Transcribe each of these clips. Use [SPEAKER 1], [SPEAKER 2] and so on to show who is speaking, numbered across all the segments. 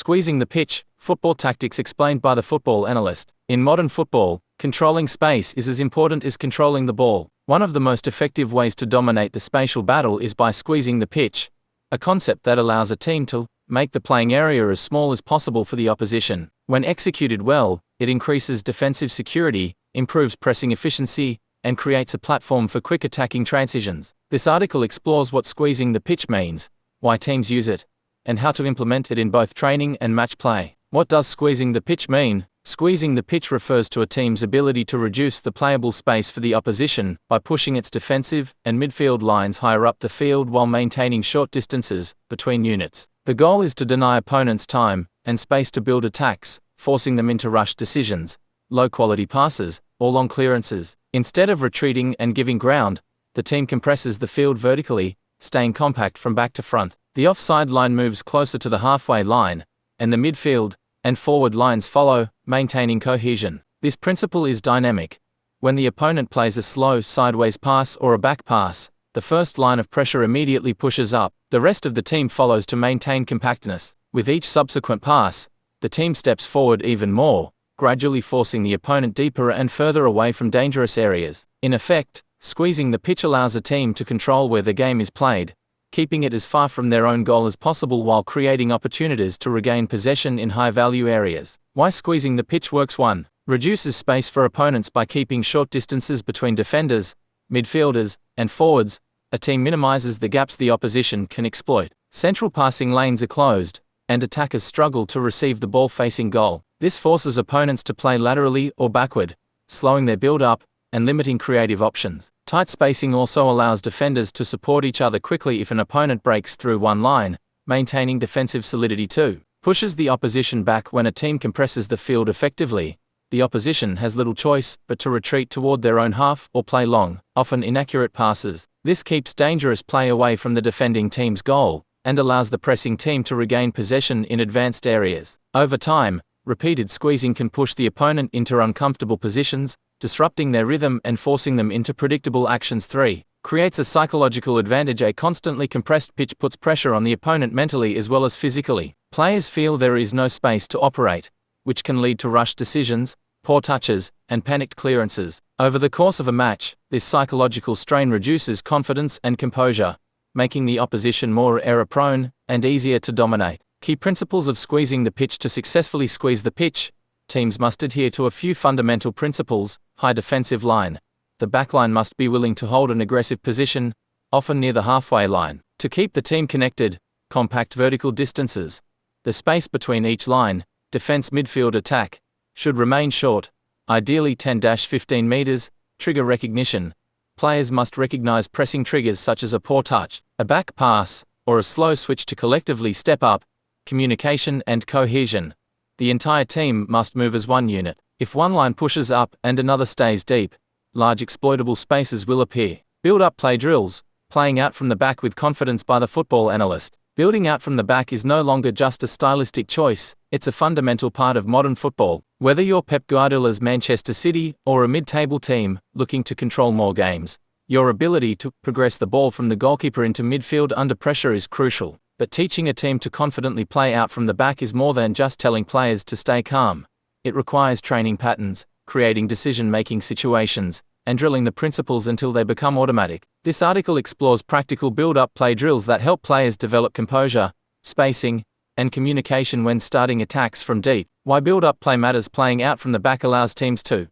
[SPEAKER 1] Squeezing the pitch, football tactics explained by the football analyst. In modern football, controlling space is as important as controlling the ball. One of the most effective ways to dominate the spatial battle is by squeezing the pitch, a concept that allows a team to make the playing area as small as possible for the opposition. When executed well, it increases defensive security, improves pressing efficiency, and creates a platform for quick attacking transitions. This article explores what squeezing the pitch means, why teams use it, and how to implement it in both training and match play. What does squeezing the pitch mean? Squeezing the pitch refers to a team's ability to reduce the playable space for the opposition by pushing its defensive and midfield lines higher up the field while maintaining short distances between units. The goal is to deny opponents time and space to build attacks, forcing them into rushed decisions, low-quality passes, or long clearances. Instead of retreating and giving ground, the team compresses the field vertically, staying compact from back to front. The offside line moves closer to the halfway line, and the midfield and forward lines follow, maintaining cohesion. This principle is dynamic. When the opponent plays a slow sideways pass or a back pass, the first line of pressure immediately pushes up. The rest of the team follows to maintain compactness. With each subsequent pass, the team steps forward even more, gradually forcing the opponent deeper and further away from dangerous areas. In effect, squeezing the pitch allows a team to control where the game is played, keeping it as far from their own goal as possible while creating opportunities to regain possession in high-value areas. Why squeezing the pitch works? 1. Reduces space for opponents by keeping short distances between defenders, midfielders, and forwards. A team minimizes the gaps the opposition can exploit. Central passing lanes are closed, and attackers struggle to receive the ball facing goal. This forces opponents to play laterally or backward, slowing their build-up and limiting creative options. Tight spacing also allows defenders to support each other quickly if an opponent breaks through one line, maintaining defensive solidity. 2. Pushes the opposition back. When a team compresses the field effectively, the opposition has little choice but to retreat toward their own half or play long, often inaccurate passes. This keeps dangerous play away from the defending team's goal and allows the pressing team to regain possession in advanced areas. Over time, repeated squeezing can push the opponent into uncomfortable positions, disrupting their rhythm and forcing them into predictable actions. 3. Creates a psychological advantage. A constantly compressed pitch puts pressure on the opponent mentally as well as physically. Players feel there is no space to operate, which can lead to rushed decisions, poor touches, and panicked clearances. Over the course of a match, this psychological strain reduces confidence and composure, making the opposition more error-prone and easier to dominate. Key principles of squeezing the pitch. To successfully squeeze the pitch, teams must adhere to a few fundamental principles. High defensive line. The backline must be willing to hold an aggressive position, often near the halfway line. To keep the team connected, compact vertical distances. The space between each line, defense midfield attack, should remain short, ideally 10-15 meters. Trigger recognition. Players must recognize pressing triggers such as a poor touch, a back pass, or a slow switch to collectively step up. Communication and cohesion. The entire team must move as one unit. If one line pushes up and another stays deep, large exploitable spaces will appear. Build-up play drills. Playing out from the back with confidence by the football analyst. Building out from the back is no longer just a stylistic choice, it's a fundamental part of modern football. Whether you're Pep Guardiola's Manchester City or a mid-table team looking to control more games, your ability to progress the ball from the goalkeeper into midfield under pressure is crucial. But teaching a team to confidently play out from the back is more than just telling players to stay calm. It requires training patterns, creating decision-making situations, and drilling the principles until they become automatic. This article explores practical build-up play drills that help players develop composure, spacing, and communication when starting attacks from deep. Why build-up play matters. Playing out from the back allows teams to,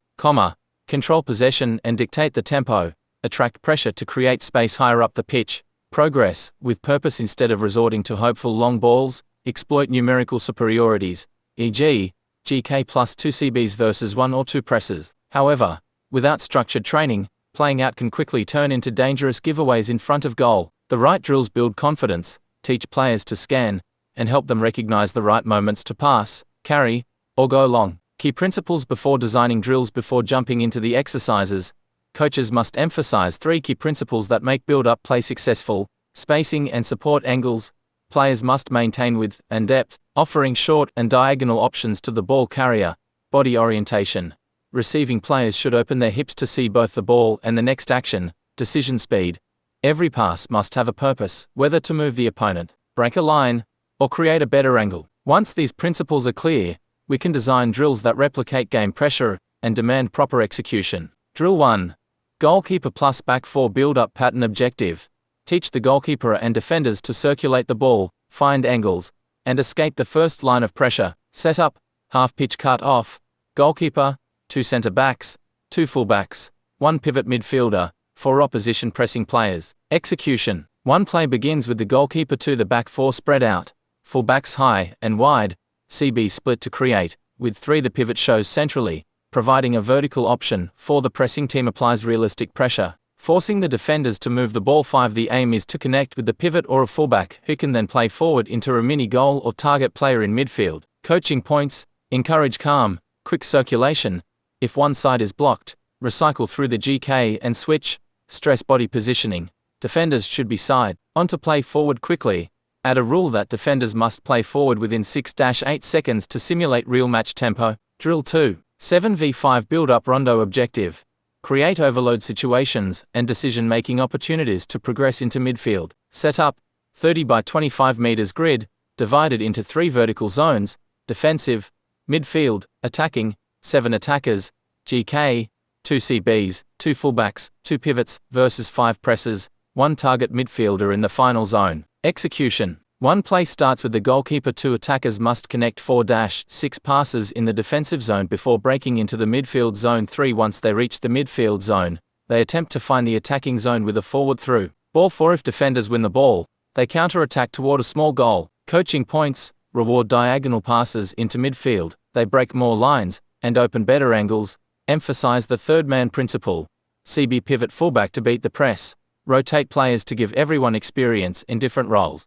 [SPEAKER 1] control possession and dictate the tempo, attract pressure to create space higher up the pitch, progress with purpose instead of resorting to hopeful long balls, exploit numerical superiorities, e.g., GK plus 2 CBs versus 1 or 2 presses. However, without structured training, playing out can quickly turn into dangerous giveaways in front of goal. The right drills build confidence, teach players to scan, and help them recognize the right moments to pass, carry, or go long. Key principles before designing drills. Before jumping into the exercises, coaches must emphasize 3 key principles that make build-up play successful: spacing and support angles. Players must maintain width and depth, offering short and diagonal options to the ball carrier. Body orientation. Receiving players should open their hips to see both the ball and the next action. Decision speed. Every pass must have a purpose, whether to move the opponent, break a line, or create a better angle. Once these principles are clear, we can design drills that replicate game pressure and demand proper execution. Drill 1. Goalkeeper plus back 4 build-up pattern objective. Teach the goalkeeper and defenders to circulate the ball, find angles, and escape the first line of pressure. Setup: half-pitch cut off, goalkeeper, 2 centre-backs, 2 full-backs, 1 pivot midfielder, 4 opposition pressing players. Execution: 1 play begins with the goalkeeper to the back 4 spread out, full-backs high and wide, CB split to create, with 3 the pivot shows centrally, providing a vertical option. 4 the pressing team applies realistic pressure, forcing the defenders to move the ball. 5 the aim is to connect with the pivot or a fullback who can then play forward into a mini goal or target player in midfield. Coaching points: encourage calm, quick circulation. If one side is blocked, recycle through the GK and switch. Stress body positioning: defenders should be side on to play forward quickly. Add a rule that defenders must play forward within 6-8 seconds to simulate real match tempo. Drill 2. 7v5 build-up rondo objective. Create overload situations and decision-making opportunities to progress into midfield. Setup: 30 by 25 meters grid, divided into 3 vertical zones: defensive, midfield, attacking. 7 attackers, GK, 2 CBs, 2 fullbacks, 2 pivots, versus 5 presses, 1 target midfielder in the final zone. Execution: 1 play starts with the goalkeeper. 2 attackers must connect 4-6 passes in the defensive zone before breaking into the midfield zone. 3 once they reach the midfield zone, they attempt to find the attacking zone with a forward through ball. 4 if defenders win the ball, they counter-attack toward a small goal. Coaching points: reward diagonal passes into midfield, they break more lines and open better angles. Emphasize the third man principle. CB pivot fullback to beat the press. Rotate players to give everyone experience in different roles.